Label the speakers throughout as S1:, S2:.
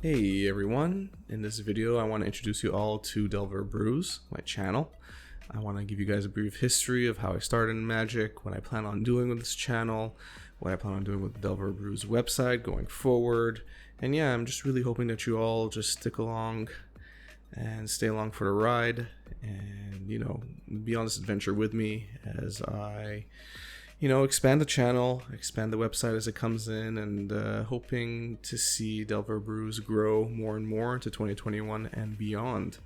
S1: Hey everyone, in this video I want to introduce you all to Delver of Brews, my channel. I want to give you guys a brief history of how I started in Magic, what I plan on doing with this channel, what I plan on doing with the Delver of Brews website going forward, and yeah, I'm just really hoping that you all just stick along and stay along for the ride and, be on this adventure with me as I expand the channel, expand the website as it comes in, and hoping to see Delver Brews grow more and more into 2021 and beyond.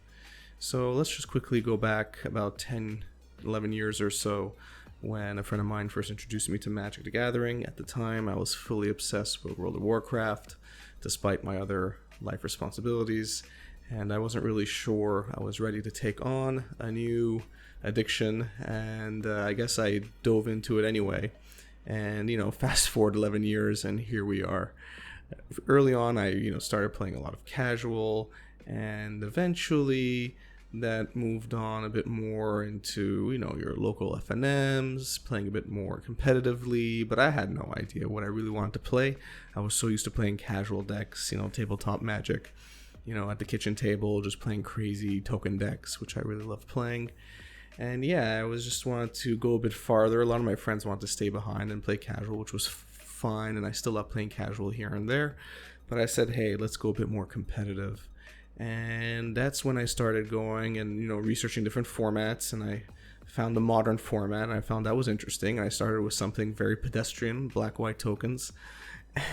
S1: So let's just quickly go back about 10, 11 years or so when a friend of mine first introduced me to Magic the Gathering. At the time, I was fully obsessed with World of Warcraft, despite my other life responsibilities, and I wasn't really sure I was ready to take on a new addiction, and I guess I dove into it anyway. And fast forward 11 years and here we are. Early on I started playing a lot of casual, and eventually that moved on a bit more into your local FNMs, playing a bit more competitively, but I had no idea what I really wanted to play. I was so used to playing casual decks, tabletop Magic, at the kitchen table, just playing crazy token decks, which I really loved playing. And yeah, I was just wanted to go a bit farther. A lot of my friends wanted to stay behind and play casual, which was fine, and I still love playing casual here and there. But I said, hey, let's go a bit more competitive. And that's when I started going and, researching different formats, and I found the modern format, and I found that was interesting. I started with something very pedestrian, black-white tokens.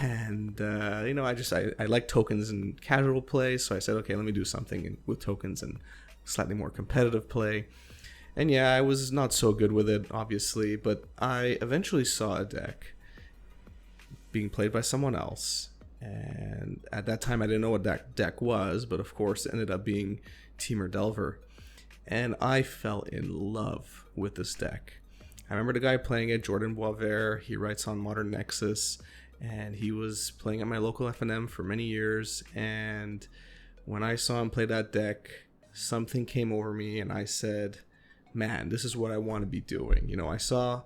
S1: And, I like tokens in casual play, so I said, okay, let me do something with tokens and slightly more competitive play. And yeah, I was not so good with it, obviously, but I eventually saw a deck being played by someone else. And at that time, I didn't know what that deck was, but of course, it ended up being Teamer Delver. And I fell in love with this deck. I remember the guy playing it, Jordan Boisvert. He writes on Modern Nexus, and he was playing at my local FNM for many years. And when I saw him play that deck, something came over me, and I said, man, this is what I want to be doing. I saw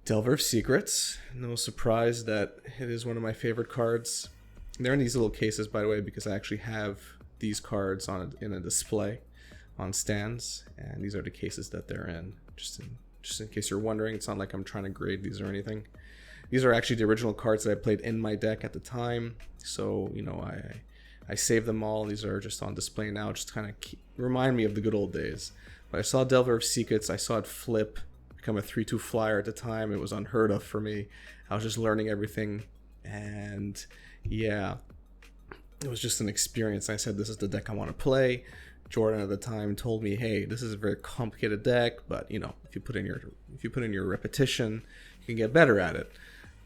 S1: Delver of Secrets. No surprise that it is one of my favorite cards. They're in these little cases, by the way, because I actually have these cards in a display on stands, and these are the cases that they're in. Just in case you're wondering, it's not like I'm trying to grade these or anything. These are actually the original cards that I played in my deck at the time. So I saved them all. These are just on display now, just kind of remind me of the good old days. But I saw Delver of Secrets, I saw it flip, become a 3/2 flyer at the time. It was unheard of for me. I was just learning everything, and yeah, it was just an experience. I said, this is the deck I want to play. Jordan at the time told me, hey, this is a very complicated deck, but if you put in your repetition, you can get better at it.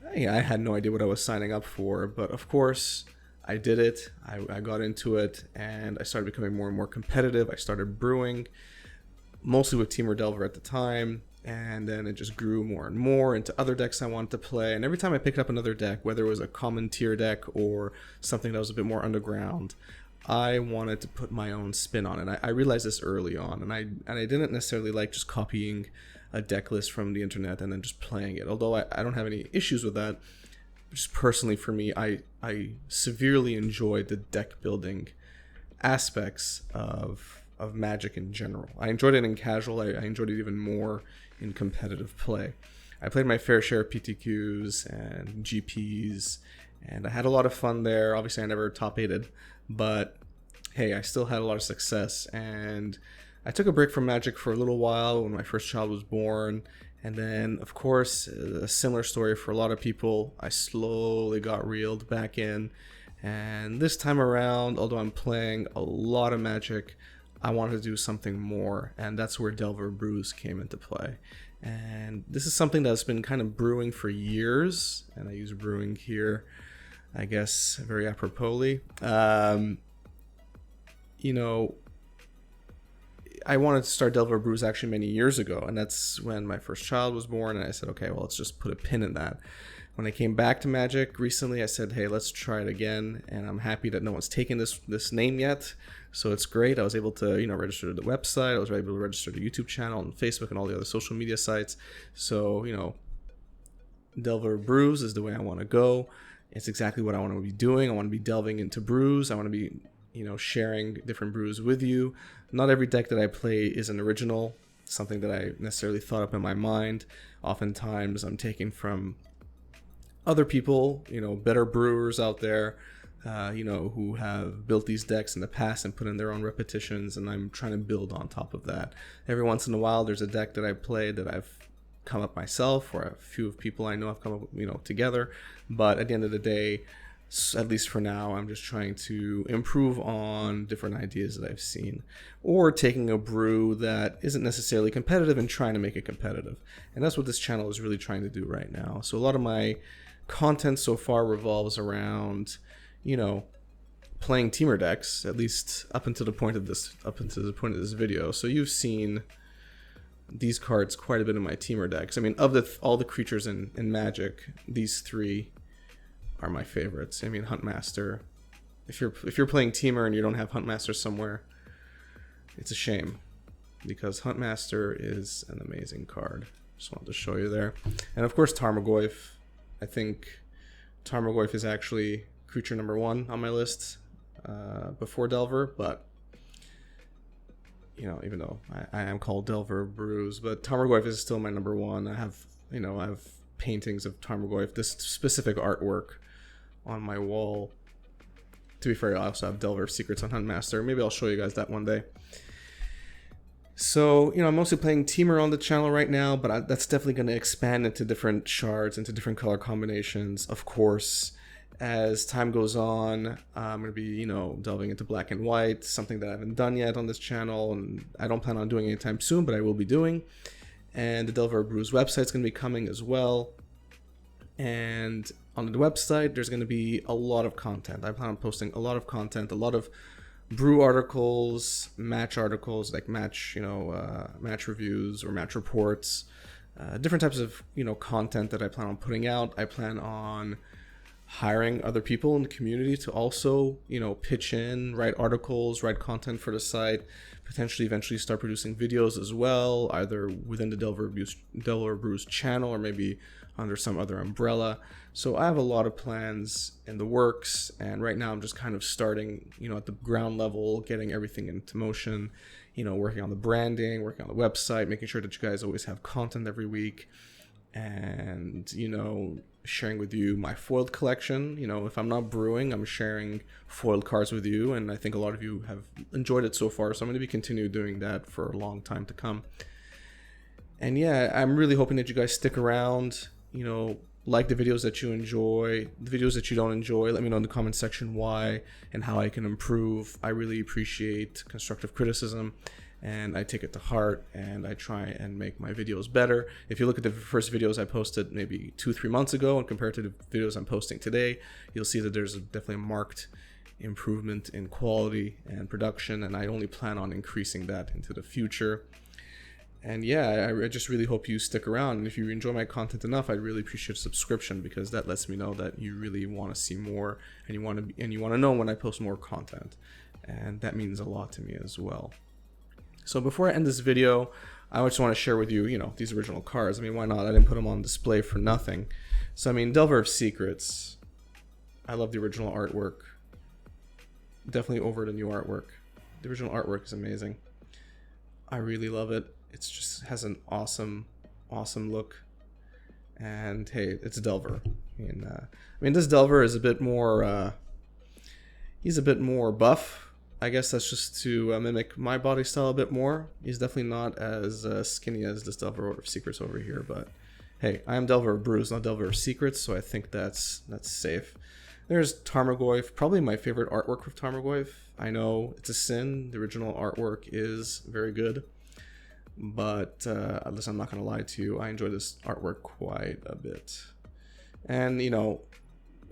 S1: I had no idea what I was signing up for, but of course I did it. I got into it, and I started becoming more and more competitive. I started brewing, mostly with Teamer Delver at the time, and then it just grew more and more into other decks I wanted to play. And every time I picked up another deck, whether it was a common tier deck or something that was a bit more underground, I wanted to put my own spin on it. I realized this early on, and I didn't necessarily like just copying a deck list from the internet and then just playing it, although I don't have any issues with that. Just personally for me, I severely enjoyed the deck building aspects of Magic in general. I enjoyed it in casual. I enjoyed it even more in competitive play. I played my fair share of PTQs and GPs, and I had a lot of fun there. Obviously, I never top 8'd, but hey, I still had a lot of success. And I took a break from Magic for a little while when my first child was born. And then, of course, a similar story for a lot of people. I slowly got reeled back in. And this time around, although I'm playing a lot of Magic, I wanted to do something more, and that's where Delver of Brews came into play. And this is something that's been kind of brewing for years, and I use brewing here, I guess, very apropos. I wanted to start Delver of Brews actually many years ago, and that's when my first child was born, and I said, okay, well, let's just put a pin in that. When I came back to Magic recently, I said, hey, let's try it again, and I'm happy that no one's taken this name yet, so it's great. I was able to, register to the website. I was able to register to the YouTube channel and Facebook and all the other social media sites. So, Delver of Brews is the way I want to go. It's exactly what I want to be doing. I want to be delving into brews. I want to be, sharing different brews with you. Not every deck that I play is an original, something that I necessarily thought up in my mind. Oftentimes I'm taking from other people, better brewers out there, who have built these decks in the past and put in their own repetitions, and I'm trying to build on top of that. Every once in a while, there's a deck that I played that I've come up myself, or a few of people I know have come up, together. But at the end of the day, at least for now, I'm just trying to improve on different ideas that I've seen, or taking a brew that isn't necessarily competitive and trying to make it competitive. And that's what this channel is really trying to do right now. So a lot of my content so far revolves around, playing teamer decks, at least up until the point of this video. So you've seen these cards quite a bit in my teamer decks. I mean, of all the creatures in Magic, these three are my favorites. I mean, Huntmaster. If you're playing teamer and you don't have Huntmaster somewhere, it's a shame, because Huntmaster is an amazing card. Just wanted to show you there. And of course, Tarmogoyf. I think Tarmogoyf is actually creature number 1 on my list before Delver, but even though I am called Delver of Brews, but Tarmogoyf is still my number 1. I have paintings of Tarmogoyf, this specific artwork, on my wall. To be fair, I also have Delver of Secrets on Huntmaster. Maybe I'll show you guys that one day. So, I'm mostly playing teamer on the channel right now, but that's definitely going to expand into different shards, into different color combinations. Of course, as time goes on, I'm going to be, delving into black and white, something that I haven't done yet on this channel, and I don't plan on doing anytime soon, but I will be doing. And the Delver of Brews website is going to be coming as well. And on the website, there's going to be a lot of content. I plan on posting a lot of content, a lot of brew articles, match articles, like match reviews or match reports, different types of, content that I plan on putting out. I plan on hiring other people in the community to also, pitch in, write articles, write content for the site, potentially eventually start producing videos as well, either within the Delver of Brews channel or maybe under some other umbrella. So I have a lot of plans in the works, and right now I'm just kind of starting, at the ground level, getting everything into motion, working on the branding, working on the website, making sure that you guys always have content every week, and, sharing with you my foiled collection. If I'm not brewing, I'm sharing foiled cards with you, and I think a lot of you have enjoyed it so far, so I'm going to be continue doing that for a long time to come. And yeah, I'm really hoping that you guys stick around, like the videos that you enjoy, the videos that you don't enjoy. Let me know in the comment section why and how I can improve. I really appreciate constructive criticism, and I take it to heart, and I try and make my videos better. If you look at the first videos I posted maybe 2-3 months ago and compared to the videos I'm posting today, you'll see that there's definitely a marked improvement in quality and production, and I only plan on increasing that into the future. And yeah, I just really hope you stick around. And if you enjoy my content enough, I'd really appreciate a subscription, because that lets me know that you really want to see more, and you want to know when I post more content. And that means a lot to me as well. So before I end this video, I just want to share with you, these original cards. I mean, why not? I didn't put them on display for nothing. So, I mean, Delver of Secrets. I love the original artwork. Definitely over the new artwork. The original artwork is amazing. I really love it. It just has an awesome look. And hey, it's Delver. And this Delver is a bit more, he's a bit more buff. I guess that's just to mimic my body style a bit more. He's definitely not as skinny as this Delver of Secrets over here, but hey, I am Delver of Brews, not Delver of Secrets, so I think that's safe. There's Tarmogoyf, probably my favorite artwork of Tarmogoyf. I know it's a sin. The original artwork is very good. But listen, I'm not going to lie to you. I enjoy this artwork quite a bit. And,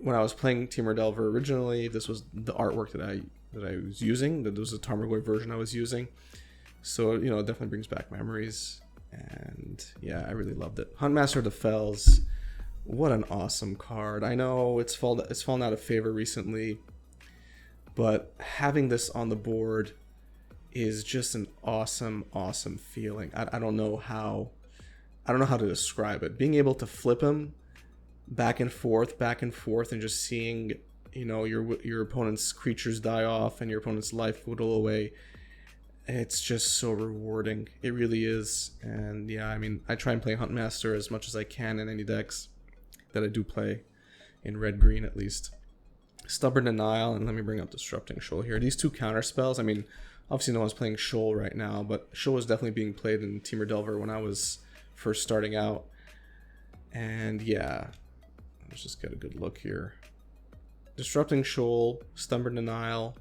S1: when I was playing Teamer Delver originally, this was the artwork that I was using. That was the Tarmogoyf version I was using. So, it definitely brings back memories. And, yeah, I really loved it. Huntmaster of the Fells. What an awesome card. I know it's fallen out of favor recently. But having this on the board is just an awesome feeling. I don't know how to describe it. Being able to flip him back and forth, and just seeing, you know, your opponent's creatures die off and your opponent's life whittle away. It's just so rewarding. It really is. And yeah, I mean, I try and play Huntmaster as much as I can in any decks that I do play, in red-green at least. Stubborn Denial, and let me bring up Disrupting Shoal here. These two counter spells, I mean, obviously no one's playing Shoal right now, but Shoal was definitely being played in Temur Delver when I was first starting out. And yeah, let's just get a good look here. Disrupting Shoal, Stubborn Denial,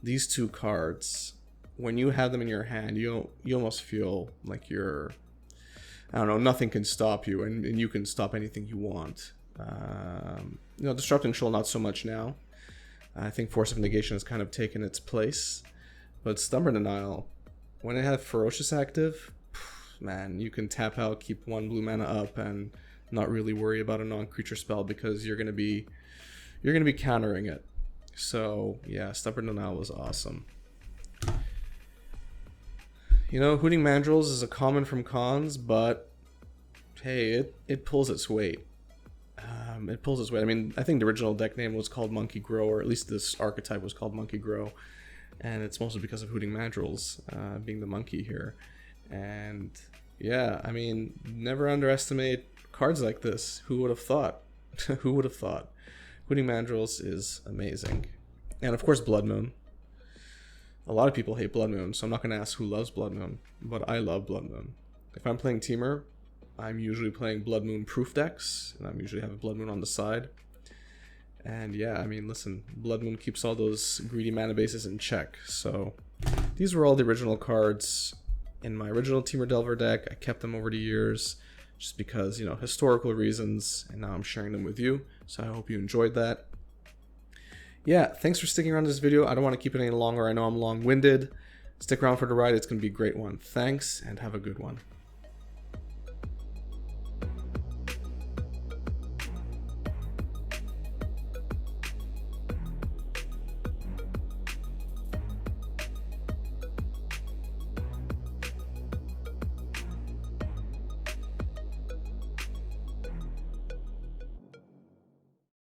S1: these two cards, when you have them in your hand, you almost feel like you're, I don't know, nothing can stop you, and you can stop anything you want. You know, Disrupting Shoal not so much now. I think Force of Negation has kind of taken its place. But Stubborn Denial, when it had Ferocious active, man, you can tap out, keep 1 blue mana up, and not really worry about a non-creature spell because you're gonna be countering it. So yeah, Stubborn Denial was awesome. You know, Hooting Mandrills is a common from cons, but hey, it pulls its weight. It pulls its weight. I mean, I think the original deck name was called Monkey Grow, or at least this archetype was called Monkey Grow, and it's mostly because of Hooting Mandrills being the monkey here. And yeah, I mean, never underestimate cards like this. Who would have thought? Who would have thought? Hooting Mandrills is amazing. And of course, Blood Moon. A lot of people hate Blood Moon, so I'm not going to ask who loves Blood Moon, but I love Blood Moon. If I'm playing Temur, I'm usually playing Blood Moon proof decks, and I'm usually having Blood Moon on the side. And yeah, I mean, listen, Blood Moon keeps all those greedy mana bases in check. So these were all the original cards in my original Temur Delver deck. I kept them over the years just because, you know, historical reasons, and now I'm sharing them with you. So I hope you enjoyed that. Yeah, thanks for sticking around this video. I don't want to keep it any longer. I know I'm long-winded. Stick around for the ride. It's going to be a great one. Thanks, and have a good one.